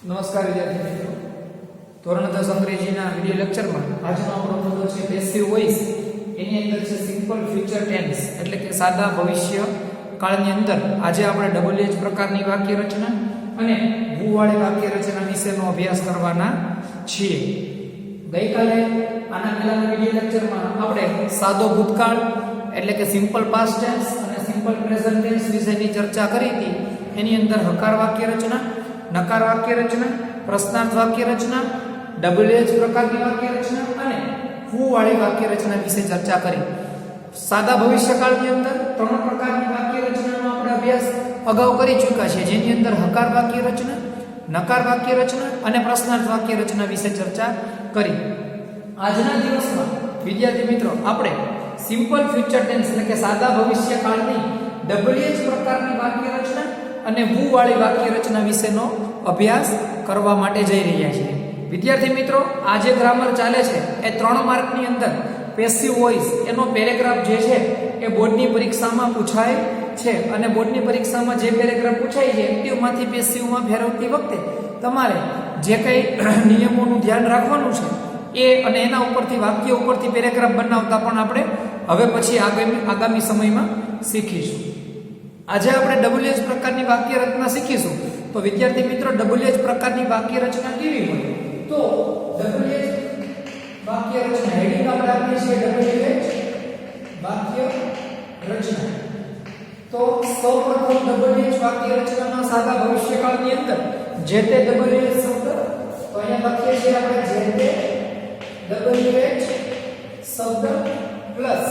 નમસ્કાર વિદ્યાર્થી મિત્રો, ધોરણ 10 અંગ્રેજીના વિડિયો લેક્ચરમાં આજનો આપણો મુદ્દો છે પેસિવ વોઇસ. એની અંદર છે સિમ્પલ ફ્યુચર ટેન્સ એટલે કે સાદા ભવિષ્ય કાળની અંદર આજે આપણે ડબલ એચ પ્રકારની વાક્ય રચના અને વુ વાળી વાક્ય રચના વિશેનો અભ્યાસ કરવાના છીએ. ગઈકાલે આના પહેલાના વિડિયો લેક્ચરમાં આપણે સાદો ભૂતકાળ એટલે કે સિમ્પલ પાસ્ટ ટેન્સ અને સિમ્પલ પ્રેઝન્ટ ટેન્સ વિશેની ચર્ચા કરી હતી. એની અંદર હકાર વાક્ય રચના, નકાર વાક્ય રચના, પ્રશ્નાર્થ વાક્ય રચના, ડબલ એચ પ્રકારની વાક્ય રચના અને વુ વાળી વાક્ય રચના વિશે ચર્ચા કરી. સાદા ભવિષ્યકાળની અંદર ત્રણ પ્રકારની વાક્ય રચનાનો આપણે અભ્યાસ અગાઉ કરી ચૂક્યા છે, જેની અંદર હકાર વાક્ય રચના, નકાર વાક્ય રચના અને પ્રશ્નાર્થ વાક્ય રચના વિશે ચર્ચા કરી. આજના દિવસમાં વિદ્યાર્થી મિત્રો આપણે સિમ્પલ ફ્યુચર ટેન્સ એટલે કે સાદા ભવિષ્યકાળની ડબલ એચ પ્રકારની વાક્ય રચના અને વુ વાળી વાક્ય રચના વિશેનો અભ્યાસ કરવા માટે જઈ રહ્યા છીએ. વિદ્યાર્થી મિત્રો, આ જે ગ્રામર ચાલે છે એ 3 માર્કની અંદર પેસિવ વોઇસ એનો પેરેગ્રાફ જે છે એ બોર્ડની પરીક્ષામાં પૂછાય છે અને બોર્ડની પરીક્ષામાં જે પેરેગ્રાફ પૂછાય છે એક્ટિવમાંથી પેસિવમાં ફેરવતી વખતે તમારે જે કંઈ નિયમોનું ધ્યાન રાખવાનું છે એ અને એના ઉપરથી વાક્ય ઉપરથી પેરેગ્રાફ બનાવતા પણ આપણે હવે પછી આગામી સમયમાં શીખીશું. આજે આપણે ડબલ એચ પ્રકારની વાક્ય રચના શીખીશું. તો વિદ્યાર્થી મિત્રો, ડબલ એચ પ્રકારની વાક્ય રચના કેવી હોય? તો ડબલ એચ વાક્ય રચના હેડિંગ આપણે આપીએ છીએ ડબલ એચ વાક્ય રચના. તો સૌપ્રથમ ડબલ એચ વાક્ય રચનાના સાદા ભવિષ્યકાળની અંદર જે તે ડબલ એચ શબ્દ, તો અહીંયા લખીએ છીએ આપણે જે તે ડબલ એચ શબ્દ પ્લસ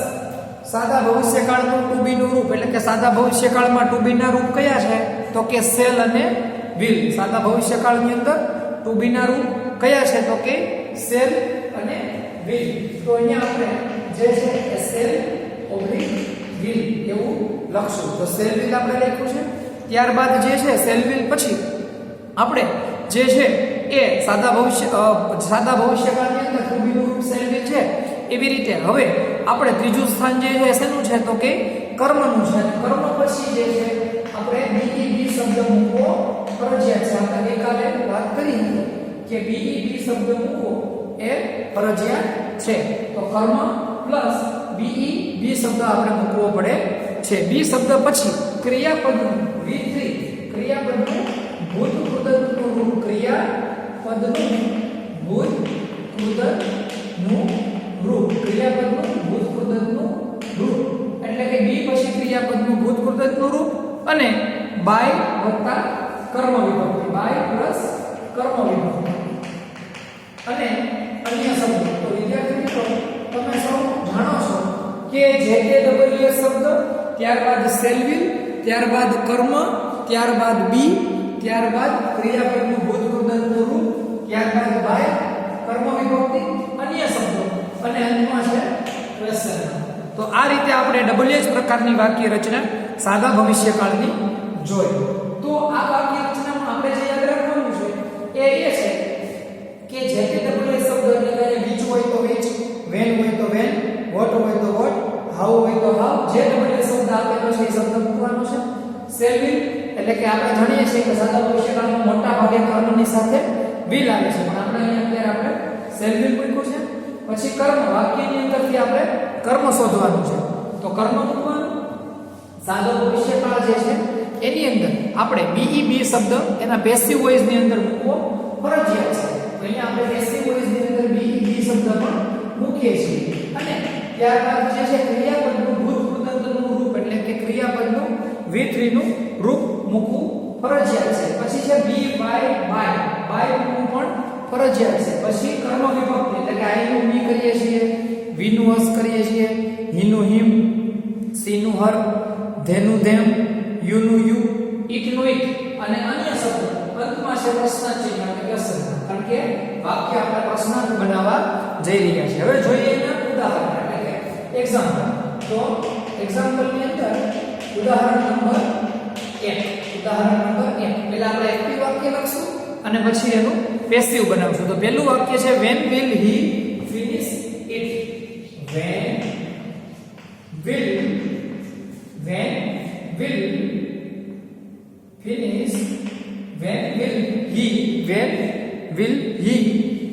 સાદા ભવિષ્યકાળનું ટુ બી નું રૂપ એટલે કે સાદા ભવિષ્યકાળમાં ટુ બી ના રૂપ કયા છે? તો કે સેલ અને વિલ. સાદા ભવિષ્યકાળની અંદર ટુ બી ના રૂપ કયા છે? તો કે સેલ અને વિલ. તો અહીંયા આપણે જે છે એ સેલ ઓબ્લિક વિલ એવું લખશું. તો સેલ વિલ આપણે લખ્યું છે. ત્યારબાદ જે છે સેલ વિલ પછી આપણે જે છે એ સાદા ભવિષ્યકાળની અંદર ટુ બી નું રૂપ સેલ વિલ છે. એવી રીતે હવે આપણે ત્રીજું સ્થાન જે છે શેનું છે? તો કે કર્મનું છે. કર્મ પછી જે છે આપણે બી શબ્દ મૂકવો ફરજિયાત છે. આપણે ગઈકાલે વાત કરી હતી કે બી શબ્દ મૂકવો એ ફરજિયાત છે. તો કર્મ પ્લસ બી શબ્દ આપણે મૂકવો પડે છે. બી શબ્દ પછી ક્રિયાપદનું V3 ક્રિયાપદનું ભૂતકૃતનું રૂપ, ક્રિયાપદનું ભૂતકૃતનું રૂપ, ક્રિયાપદનું ભૂતકૃતનું રૂપ એટલે કે બી પછી ક્રિયાપદનું ભૂતકૃતનું રૂપ અને બાય વત્તા કર્મ વિભક્તિ, બાય પ્લસ કર્મ વિભક્તિ અને અન્ય શબ્દો. તો વિદ્યાર્થી મિત્રો, તમે સૌ જાણો છો કે જે તે ડબલ એચ શબ્દ, ત્યારબાદ સેલ વિલ, ત્યારબાદ કર્મ, ત્યારબાદ બી, ત્યારબાદ ક્રિયાપદનું ભૂતકૃતનું રૂપ, ત્યારબાદ બાય કર્મ વિભક્તિ, અન્ય શબ્દો અને અંતમાં છે ક્વેશ્ચન. તો આ રીતે આપણે ડબલ એચ પ્રકારની વાક્ય રચના સાદા ભવિષ્યકાળની જોઈ. તો આ વાક્ય રચનામાં આપણે જે યાદ રાખવાનું છે એ છે કે જે તે ડબલ એચ શબ્દ એટલે કે which હોય તો which, when હોય તો when, what હોય તો what, how હોય તો how, જે ડબલ એચ શબ્દ આપેલો છે એ શબ્દ મૂકવાનો છે. સેલ વિલ એટલે કે આપણે જાણીએ છીએ કે સાદા ભવિષ્યકાળમાં મોટા ભાગે કર્મની સાથે વિલ આવે છે, પણ આપણે અહીંયા અત્યારે આપણે સેલ વિલ મૂક્યું છે. પછી કર્મ, વાક્યની અંદરથી આપણે કર્મ શોધવાનું છે. તો કર્મ મૂકવાનું. સાદો ભવિષ્યકાળ જે છે એની અંદર આપણે બી શબ્દ એના પેસિવ વોઇસ ની અંદર મૂકવો ફરજિયાત છે. તો અહીંયા આપણે પેસિવ વોઇસ ની અંદર બી શબ્દ પણ મૂકીએ છીએ અને ત્યારબાદ જે છે ક્રિયાપદનું ભૂતકૃતનું રૂપ એટલે કે ક્રિયાપદનું V3 નું રૂપ મૂકવું ફરજિયાત છે. પછી છે બી બાય મૂકવું પણ ફરજિયાત છે. પછી કર્મ વિભક્તિ એટલે કે આઈ નું બી કરીએ છીએ, વી નું અસ કરીએ છીએ, હી નું હિમ, સી નું હર, ધે નું ધેમ, યુ નું યુ, ઈટ નું ઈટ અને અન્ય શબ્દો. અંતમાં છે પ્રશ્નાર્થ ચિહ્ન એટલે ક્વેશ્ચન, કારણ કે વાક્ય આપણે પ્રશ્નાર્થ બનાવવા જઈ રહ્યા છીએ. હવે જોઈએ એના ઉદાહરણ એટલે કે એક્ઝામ્પલ. તો એક્ઝામ્પલ ની અંદર ઉદાહરણ નંબર 1 પહેલા આપણે એક્ટિવ વાક્ય લખશું અને પછી એનું પેસિવ બનાવશું. તો પહેલું વાક્ય છે when will he finish it? when will finish when will he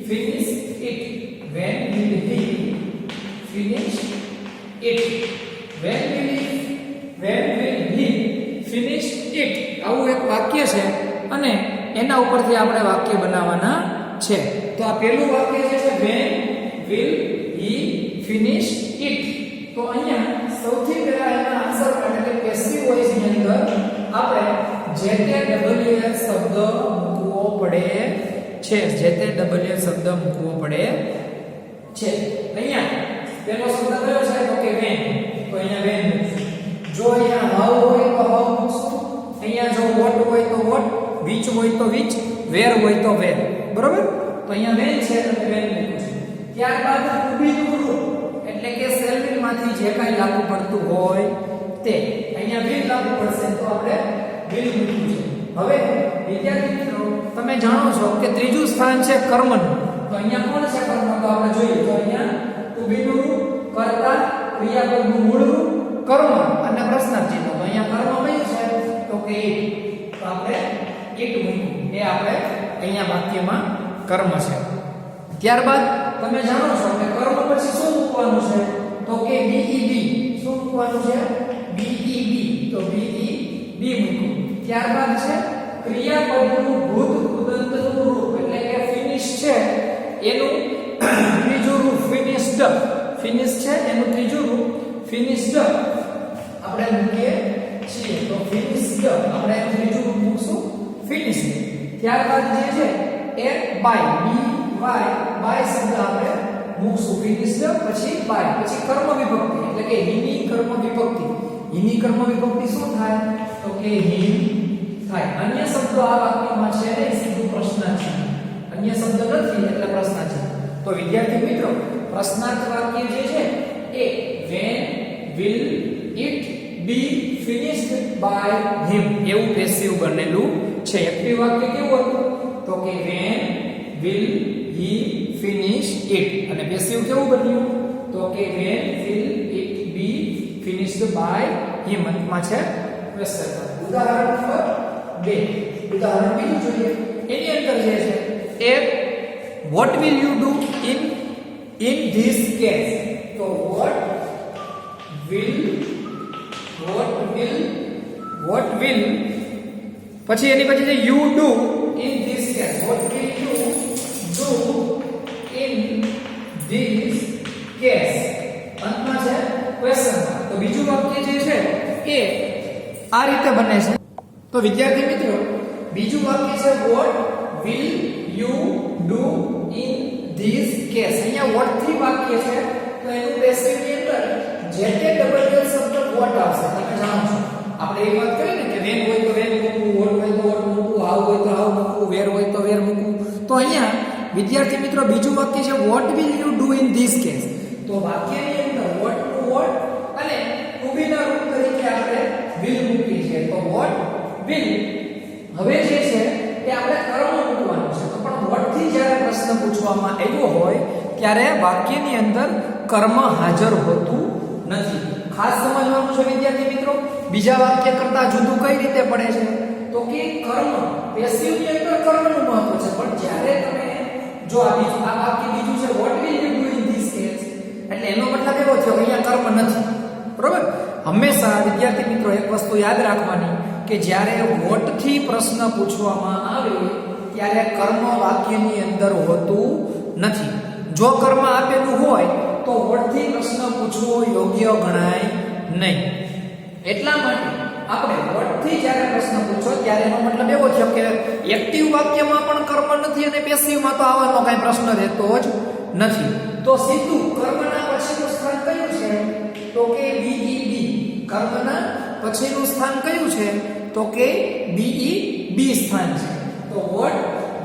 finish it? When will he finish it? When will he finish it? આવું એક વાક્ય છે અને એના ઉપરથી આપણે વાક્ય બનાવવાના છે. તો આ પહેલું વાક્ય જે છે when will he finish it? તો અહીંયા સૌથી પહેલા એના આન્સર એટલે કે પેસિવ વોઇસ ની અંદર આપણે JTWS શબ્દ મૂકવો પડે છે. JTWS શબ્દ મૂકવો પડે છે. અહીંયા પેલો શબ્દ કયો છે તો કે when. તો અહીંયા when જો અહીંયા how હોય તો how મૂકશું. અહીંયા જો what હોય તો what, which હોય તો which, where હોય તો where. બરોબર? તો અહીંયા when છે તો when મૂકશું. ત્યારબાદ to be નું રૂપ એટલે કે shall will માંથી જે કાઈ લાગુ પડતું હોય તે. અહીંયા will લાગુ પડશે તો આપણે will મૂકવું છે. હવે વિદ્યાર્થી મિત્રો તમે જાણો છો કે ત્રીજું સ્થાન છે કર્મનું. તો અહીંયા કોણ છે કર્મ? તો આપણે જોઈએ તો અહીંયા to be નું રૂપ, કર્તા, ક્રિયાપદનું મૂળ રૂપ, કર્મ અને પ્રશ્નાર્થ ચિહ્ન. તો અહીંયા કર્મ કયું છે તો કે it. તો આપણે it મૂક્યું. એ આપણે અહીંયા વાક્યમાં કર્મ છે. ત્યારબાદ તમે જાણો છો કે કર્મ પછી શું મૂકવાનું છે તો કે BEB. શું મૂકવાનું છે? BEB. તો BEB મૂક્યું. ત્યારબાદ છે ક્રિયાપદનું ભૂત કૃદંતનું રૂપ એટલે કે ફિનિશ છે એનું ત્રીજું રૂપ ફિનિશ્ડ. ફિનિશ છે એનું ત્રીજું રૂપ ફિનિશ્ડ આપણે મૂકીએ છીએ. તો ફિનિશ્ડ આપણે એનું ત્રીજું રૂપ મૂકશું ફિનિશ્ડ. ત્યારબાદ જે છે એ બાય બાય શબ્દ આપણે મૂકશું ફિનિશ્ડ પછી બાય પછી કર્મ વિભક્તિ એટલે કે હિની કર્મ વિભક્તિ. હિની કર્મ વિભક્તિ શું થાય તો કે હિમ થાય. અન્ય શબ્દો આ વાક્યમાં છે ને સીધું પ્રશ્નાર્થ છે. અન્ય શબ્દ નથી એટલે પ્રશ્નાર્થ છે. તો વિદ્યાર્થી મિત્રો પ્રશ્નાર્થ વાક્ય જે છે એ when will it be finished by him એવું પેસિવ બનેલું છે. એક્ટિવ વાક્ય કેવું હતું તો કે when will he finish it અને પેસિવ કેવું બન્યું તો કે when will it be finished by him. અંતમાં છે ક્વેશ્ચન. ઉદાહરણ નંબર 2. ઉદાહરણ બીજું જોઈએ. એની અંદર જે છે એ what will you do in this case? તો what will પછી એની પછી છે you do in this case. What will you do in this case? અંતમાં છે ક્વેશ્ચન. તો બીજું વાક્ય જે છે એ આ રીતે બને છે. તો વિદ્યાર્થી મિત્રો બીજું વાક્ય છે what will you do in this case. અહીંયા what થી વાક્ય છે તો એનું પેસિવ ની અંદર JTWS શબ્દ what આવશે. તમે જાણો છો આપણે એક વાત કરી ને કે when હોય તો when મૂકવું, what હોય તો what મૂકવું, how હોય તો how મૂકવું, where હોય તો where મૂકવું. તો અહીંયા વિદ્યાર્થી મિત્રો બીજું વાક્ય છે what will you do in this case. તો વાક્યની અંદર what નું what અને to be ના રૂપ તરીકે આપણે will મૂકી છે. તો what will હવે જે છે એ આપણે કર્મ મૂકવાનું છે. તો પણ what થી જ્યારે પ્રશ્ન પૂછવામાં આવ્યો હોય ત્યારે વાક્યની અંદર કર્મ હાજર હોતું નથી. ખાસ સમજવાનું છે વિદ્યાર્થી મિત્રો. બીજા વાક્ય કરતા જુદું કઈ રીતે પડે છે તો કે કર્મ પેસિવ ની અંદર કર્મનું મહત્વ છે. પણ જ્યારે તમે જો આ વાક્ય બીજું છે what will you do in this case એટલે એનો મતલબ એવો થયો કે અહીંયા કર્મ નથી. બરોબર? હંમેશા વિદ્યાર્થી મિત્રો એક વસ્તુ યાદ રાખવાની કે જ્યારે what થી પ્રશ્ન પૂછવામાં આવે ત્યારે કર્મ વાક્યની અંદર હોતું નથી. જો કર્મ આપેલું હોય તો what થી પ્રશ્ન પૂછવો યોગ્ય ગણાય નહીં. એટલા માટે આપણે what થી જ્યારે પ્રશ્ન પૂછો ત્યારે એનો મતલબ એવો છે કે એક્ટિવ વાક્યમાં પણ કર્મ નથી અને પેસિવમાં તો આવવાનો કાંઈ પ્રશ્ન રહેતો જ નથી. તો સીધું કર્મના પછીનું સ્થાન કયું છે તો કે BEB. કર્મના પછીનું સ્થાન કયું છે તો કે BEB સ્થાન છે. તો what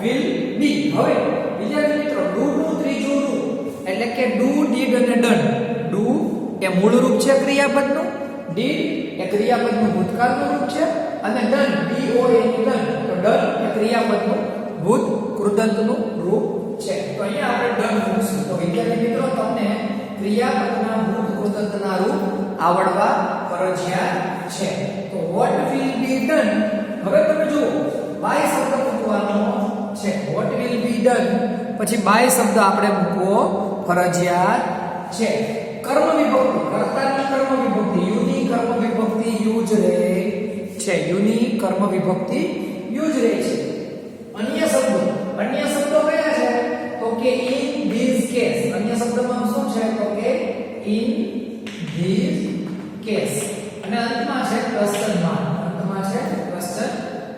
will be. હવે વિદ્યાર્થી મિત્રો do નું ત્રીજું રૂપ એટલે કે do, did અને done. do એ મૂળ રૂપ છે ક્રિયાપદનું, did એ ક્રિયાપદનું ભૂતકાળનું રૂપ છે અને done DON done તો done એ ક્રિયાપદનું ભૂત કૃદંતનું રૂપ છે. તો અહીંયા આપણે done મૂકશું. તો વિદ્યાર્થી મિત્રો તમને ક્રિયાપદના ભૂત કૃદંતના રૂપ આવડવા ફરજિયાત છે. તો what will be done. હવે તમે જુઓ બાય શબ્દ મૂકવાનો છે. વોટ વિલ બી ડન પછી બાય શબ્દ આપણે મૂકવો ફરજિયાત છે. કર્મ વિભક્તિ કર્તાની કર્મ વિભક્તિ યુની કર્મ વિભક્તિ યુજ રહે છે. યુની કર્મ વિભક્તિ યુજ રહે છે. અન્ય શબ્દો કયા છે તો કે ઇન ધીસ કેસ. અન્ય શબ્દમાં શું છે તો કે ઇન ધીસ કેસ અને અંતમાં છે ક્વેશ્ચન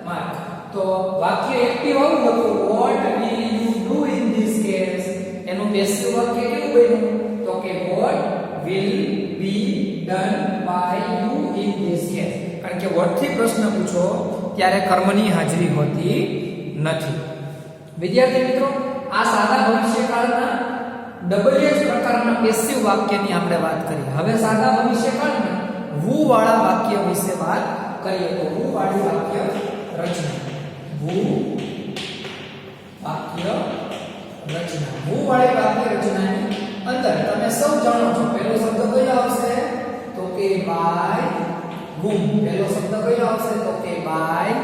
માર્ક. તો વાક્ય એક્ટિવ આવું હતું what will you do in this case. એનું પેસિવ વાક્ય કેવું બન્યું તો કે what will be done by you in this case. કારણ કે વોટ થી પ્રશ્ન પૂછો ત્યારે કર્મની હાજરી હોતી નથી. વિદ્યાર્થી મિત્રો આ સાદા ભવિષ્યકાળના ડબલ્યુએચ પ્રકારના પેસિવ વાક્યની આપણે વાત કરી. હવે સાદા ભવિષ્યકાળના વુ વાળા વાક્ય વિશે વાત કરીએ તો વુ વાળી વાક્ય રચના. વુ વાળી વાક્ય રચનાની અંદર તમે સૌ જાણો છો પહેલો શબ્દ કયો આવશે તો કે બાય whom. પહેલો શબ્દ કયો આવશે તો કે બાય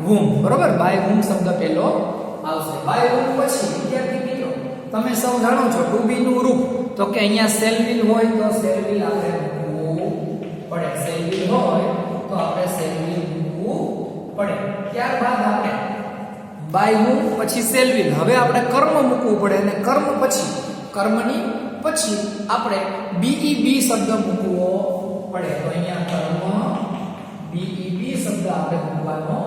whom. બરોબર, બાય whom શબ્દ પહેલો આવશે. બાય whom પછી વિદ્યાર્થી મિત્રો તમે સૌ જાણો છો ટુ બી નું રૂપ તો કે અહીંયા શેલ વિલ હોય તો શેલ વિલ આપણે મૂકવું પડે. શેલ વિલ હોય તો આપણે શેલ વિલ મૂકવું પડે. ત્યારબાદ આપણે બાય whom પછી શેલ વિલ. હવે આપણે કર્મ મૂકવું પડે અને કર્મની પછી આપણે બીઈબી શબ્દ મૂકવો પડે. તો અહીંયા કર્મ બીઈબી શબ્દ આપણે મૂકવાનો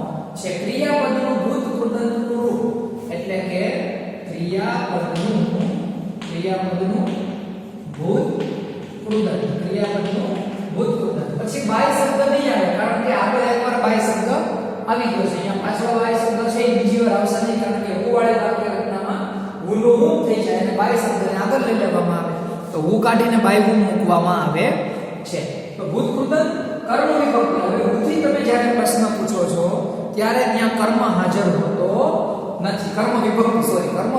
છે. ક્રિયાપદનું ભૂત કૃદંતનું રૂપ એટલે કે ક્રિયાપદનું ભૂત કૃદંત પછી બાય શબ્દ નહીં આવે કારણ કે આગળ એકવાર બાય શબ્દ આવી ગયો છે. અહીંયા પાછળ બાય શબ્દ છે એ બીજી વાર આવશે નહીં કારણ કે હું વાળી વાક્ય રચનામાં હુનો હું થઈ જાય અને બાય શબ્દને આગળ લઈ લેવામાં આવે તો હું કાઢીને બાય હું મૂકવામાં આવે છે. તો ભૂત કૃદંત કર્મ વિભક્તિ. હવે ભૂતથી તમે જ્યારે પ્રશ્ન પૂછો છો ત્યારે ત્યાં કર્મ હાજર હોતો નથી. કર્મ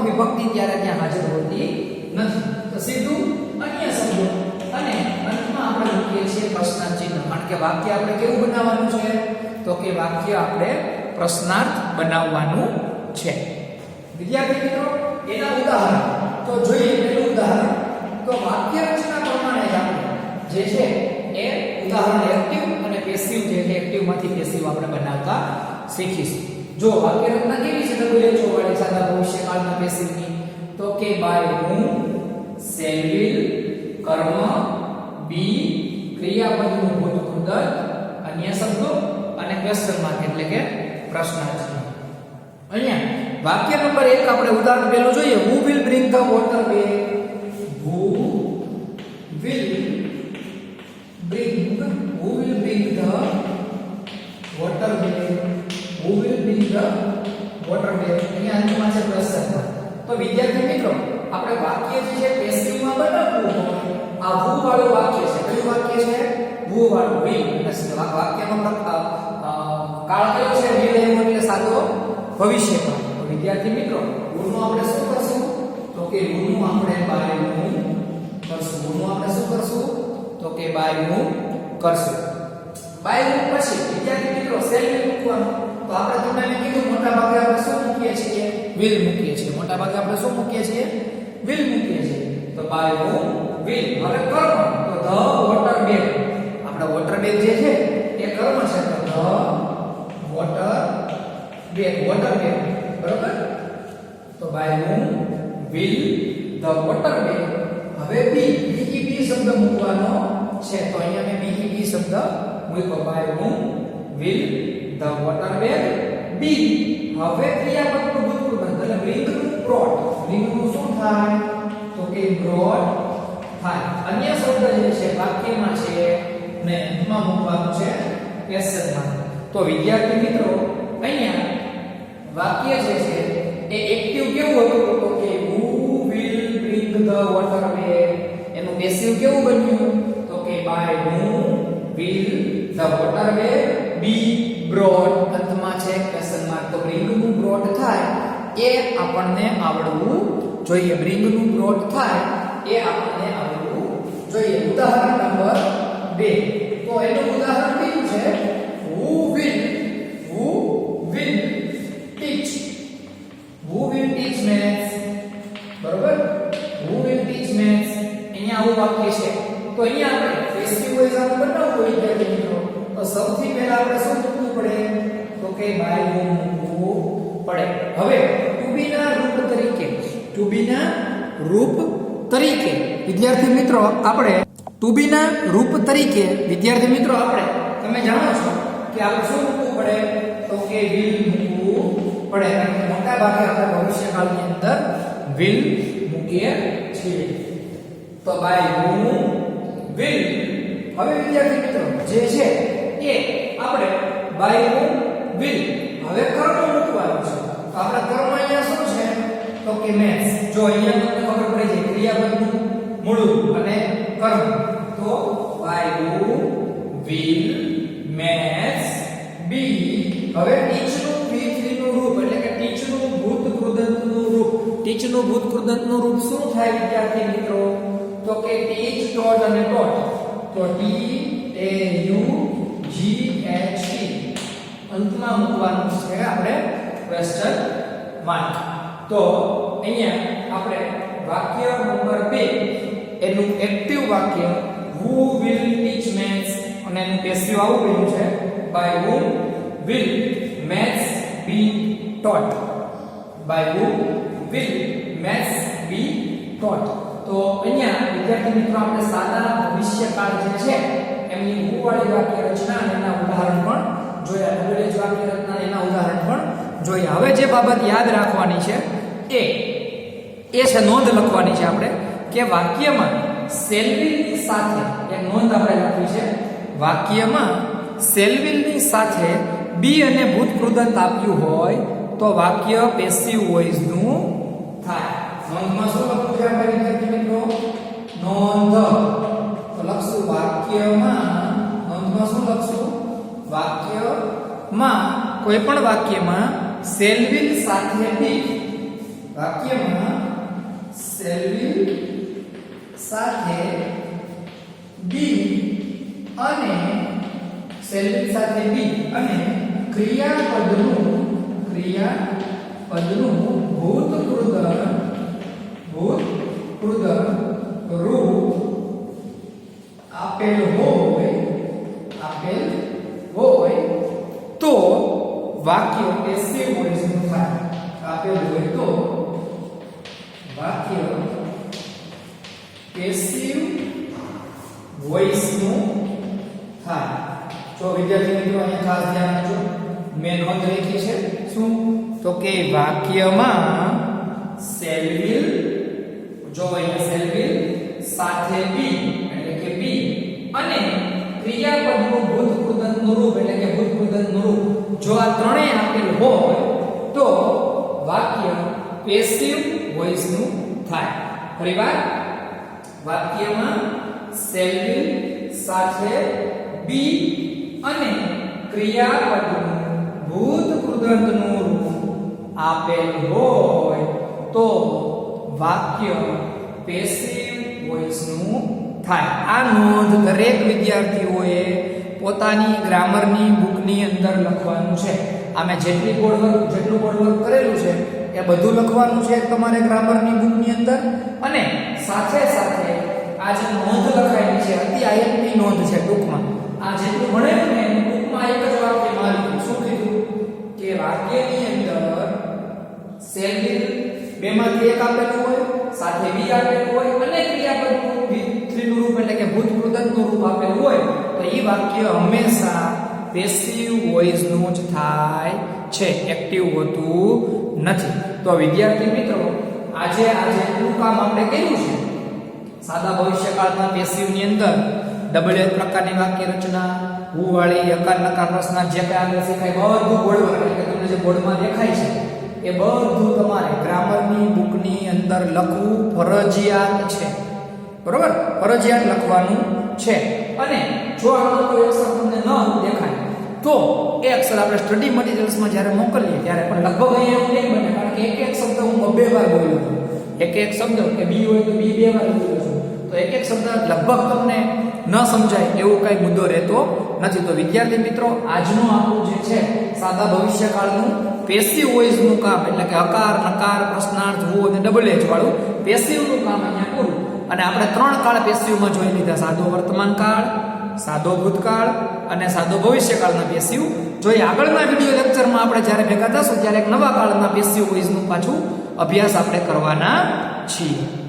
વિભક્તિ ત્યારે ત્યાં હાજર હોતી નથી. તો સીધું અન્ય શબ્દો અને અંતમાં આપણે મૂકીએ છીએ પ્રશ્નાર્થ ચિહ્ન. કારણ કે વાક્ય આપણે કેવું બનાવવાનું છે તો કે વાક્ય આપણે પ્રશ્નાર્થ બનાવવાનું છે. વિદ્યાર્થી મિત્રો એના ઉદાહરણ તો જોઈએ. પહેલું ઉદાહરણ તો વાક્ય રચના પ્રમાણે જ આપણે જે છે એ ઉદાહરણ એક્ટિવ અને પેસિવ જે છે એક્ટિવમાંથી પેસિવ આપણે બનાવતા શીખીશું. જો વાક્ય રચના કેવી છે ડબલ્યુએચ વાળી સાદા ભવિષ્યકાળના પેસિવની તો કે બાય whom શેલ વિલ કર્મ બી ક્રિયાપદનું ભૂત કૃદંત અન્ય શબ્દો અને ક્વેશ્ચન માર્ક એટલે કે પ્રશ્નાર્થ ચિહ્ન. અહીંયા વાક્ય નંબર 1 આપણે ઉદાહરણ પહેલું જોઈએ. who will bring the water bag. who will bring the water bag. અહીંયા અંતમાં છે પ્રશ્ન. તો વિદ્યાર્થી મિત્રો આપણે વાક્ય જે છે પેસિવમાં બનાવવું હોય આ who વાળું વાક્ય છે. કયું વાક્ય છે? who વાળું will. વાક્યનો કાળ કયો છે? will એટલે સાદો ભવિષ્યકાળ. તો વિદ્યાર્થી મિત્રો who નું આપણે શું કરશું તો કે who નું આપણે by whom કરશું. who નું આપણે શું કરશું તો કે by whom કરશું. by whom પછી વિદ્યાર્થી મિત્રો શેલ વિલ મૂકવાનું. તો આપણે તમને કીધું મોટા ભાગે આપણે શું મૂકીએ છીએ? will મૂકીએ છીએ. મોટા ભાગે આપણે શું મૂકીએ છીએ? will મૂકીએ છીએ. તો by whom will. હવે કર્મ તો the water bag. આપણે water bag જે છે એ કર્મ છે. તો the water bag બરોબર. તો by whom will the water bag. હવે બી શબ્દ મૂકવાનો છે. તો અહીંયા મેં બી શબ્દ મૂક્યો. by whom will the water bag be. હવે ક્રિયાપદનું ભૂત કૃદંત એટલે bring નું brought. bring નું શું થાય તો કે brought થાય. અન્ય શબ્દ જે છે વાક્યમાં છે ને અંતમાં મૂકવાનું છે ક્વેશ્ચન માર્ક. તો વિદ્યાર્થી મિત્રો અહીંયા વાક્ય જે છે એ એક્ટિવ કેવું હતું તો કે who will bring the water bag. એનું પેસિવ કેવું બન્યું તો કે by whom will the water bag be brought. અંતમાં છે ક્વેશ્ચન માર્ક. તો bring નું brought થાય એ આપણને આવડવું જોઈએ. bring નું brought થાય એ આપણને આવડવું જોઈએ. ઉદાહરણ નંબર 2. તો એનું ઉદાહરણ કયું છે? who will સૌથી પહેલા આપણે શું મૂકવું પડે તો કે બાય હોમ મૂકવું પડે. હવે ટુ બી ના રૂપ તરીકે વિદ્યાર્થી મિત્રો આપણે ટુ બી ના રૂપ તરીકે વિદ્યાર્થી મિત્રો આપણે તમે જાણો છો કે આપણે શું મૂકવું પડે તો કે will મૂકવું પડે. કારણ કે મોટા ભાગે આપણે ભવિષ્યકાળની અંદર will મૂકીએ છીએ. તો બાય whom will. હવે વિદ્યાર્થી મિત્રો જે છે એ આપણે બાય whom will હવે કર્મ મૂકવાનું છે. તો આપણા કર્મ અહીંયા શું છે તો કે મેથ્સ. જો અહીંયા તમને ખબર પડી જાય ક્રિયાપદનું મૂળું અને કર્મ. તો by whom will maths be. હવે ટીચ નું V3 નું રૂપ એટલે કે ટીચ નું ભૂત કૃદંતનું રૂપ. ટીચ નું ભૂત કૃદંતનું રૂપ શું થાય વિદ્યાર્થી મિત્રો તો કે ટીચ ટોટ અને ટોટ. તો T A U G H T અંતમાં મૂકવાનું છે આપણે ક્વેશ્ચન માર્ક. તો અહીંયા આપણે વાક્ય નંબર 2 એનું એક્ટિવ વાક્ય who will teach maths અને એનું પેસિવ આવું કહ્યું છે by whom will maths be taught. by whom will maths be taught. તો અહીંયા વિદ્યાર્થી મિત્રો આપણે સાદા ભવિષ્યકાળ જે છે એમની who વાળી વાક્ય રચના અને એના ઉદાહરણ પણ જોયા. ડબલ વાક્ય રચના એના ઉદાહરણ પણ જોયા. હવે જે બાબત યાદ રાખવાની છે એ છે નોંધ લખવાની છે આપણે કે વાક્યમાં સેલવિલની સાથે એક નોંધ આપણે લખવી છે. વાક્યમાં સેલવિલની સાથે બી અને ભૂત કૃદંત આપ્યું હોય તો વાક્ય પેસિવ વોઇસ નું થાય. નોંધમાં શું લખવું છે આપણે વિદ્યાર્થી મિત્રો નોંધ. તો લખશું વાક્યમાં. નોંધમાં શું લખશું વાક્યમાં કોઈ પણ વાક્યમાં સેલવિલ સાથે બી. વાક્યમાં સેલવિલ સાથે બી અને સેલવિલ સાથે બી અને ક્રિયાપદનું ભૂત કૃદંત રૂપ આપેલ હોય તો વાક્ય પેસિવ વોઇસ નું થાય. આપેલ હોય તો વાક્ય પેસિવ વોઇસ નું થાય. જો વિદ્યાર્થી મિત્રો અહીંયા ખાસ ધ્યાન આપજો. મેં નોંધ લખી છે શું તો કે વાક્યમાં સેલવિલ. જો અહીંયા સેલવિલ સાથે બી એટલે કે બી અને ક્રિયાપદનું ભૂત કૃદંતનું રૂપ એટલે કે ભૂત કૃદંતનું રૂપ જો આ ત્રણેય આપેલ હોય તો વાક્ય પેસિવ વોઇસ નું થાય. ફરીવાર વાક્યમાં સેલવિલ સાથે બી અને ક્રિયાપદનું ભૂત કૃદંતનું રૂપ આપેલ હોય તો વાક્ય પેસિવ વોઇસ નું થાય. આ નોંધ દરેક વિદ્યાર્થીઓએ પોતાની ગ્રામરની બુકની અંદર લખવાનું છે. આમે જેટલું બોર્ડવર્ક કરેલું છે એ બધું લખવાનું છે તમારે ગ્રામરની બુકની અંદર. અને સાથે સાથે આ જે નોંધ લખાયેલી છે અતિ આયતની નોંધ છે. ટૂંકમાં આ જેટલું ભણેલું ને ટૂંકમાં એક જ વાક્યમાં શું કીધું કે વાક્યની અંદર સેલવિલ બેમાંથી એક આપેલું હોય સાથે બી આપેલું હોય અને ક્રિયાપદનું V3 નું રૂપ એટલે કે ભૂત કૃદંતનું રૂપ આપેલું હોય તો એ વાક્ય હંમેશા પેસિવ વોઇસ નું જ થાય છે. એક્ટિવ હોતું નથી. તો વિદ્યાર્થી મિત્રો આજે એટલું કામ આપણે કર્યું છે સાદા ભવિષ્યકાળમાં પેસિવ ની અંદર ડબલ એચ પ્રકારની વાક્ય રચના હું વાળી યકાર નકાર પ્રશ્ન જે કઈ આગળ શીખાય બધું બોર્ડમાં એટલે કે તમને જે બોર્ડમાં દેખાય છે એ બધું તમારે ગ્રામરની બુકની અંદર લખવું ફરજિયાત છે. બરોબર? ફરજિયાત લખવાનું છે. અને જો આમાં કોઈ અક્ષર તમને ન દેખાય તો એ અક્ષર આપણે સ્ટડી મટીરીયલ્સમાં જ્યારે મોકલીએ ત્યારે પણ લગભગ અહીંયા એવું નહીં બને. કારણ કે એક શબ્દ હું 2 વાર બોલું છું. એક શબ્દ કે બી હોય તો બી 2 વાર બોલું છું. તો એક શબ્દ લગભગ તમને ન સમજાય એવો કઈ મુદ્દો રહેતો નથી. તો વિદ્યાર્થી મિત્રો આજનું આપણું જે છે સાદા ભવિષ્યકાળનું પેસિવ વોઇસ નું કામ એટલે કે હકાર નકાર પ્રશ્નાર્થ હું અને ડબલ એચ વાળું પેસિવ નું કામ અહીંયા પૂરું. અને આપણે 3 કાળ પેસિવ માં જોઈ લીધા. સાદો વર્તમાન કાળ, સાદો ભૂતકાળ અને સાદો ભવિષ્યકાળના પેસિવ જોઈએ. આગળના વિડિયો લેક્ચરમાં આપણે જ્યારે ભેગા થશું ત્યારે એક નવા કાળના પેસિવ વોઇસનું પાછું અભ્યાસ આપણે કરવાના છીએ.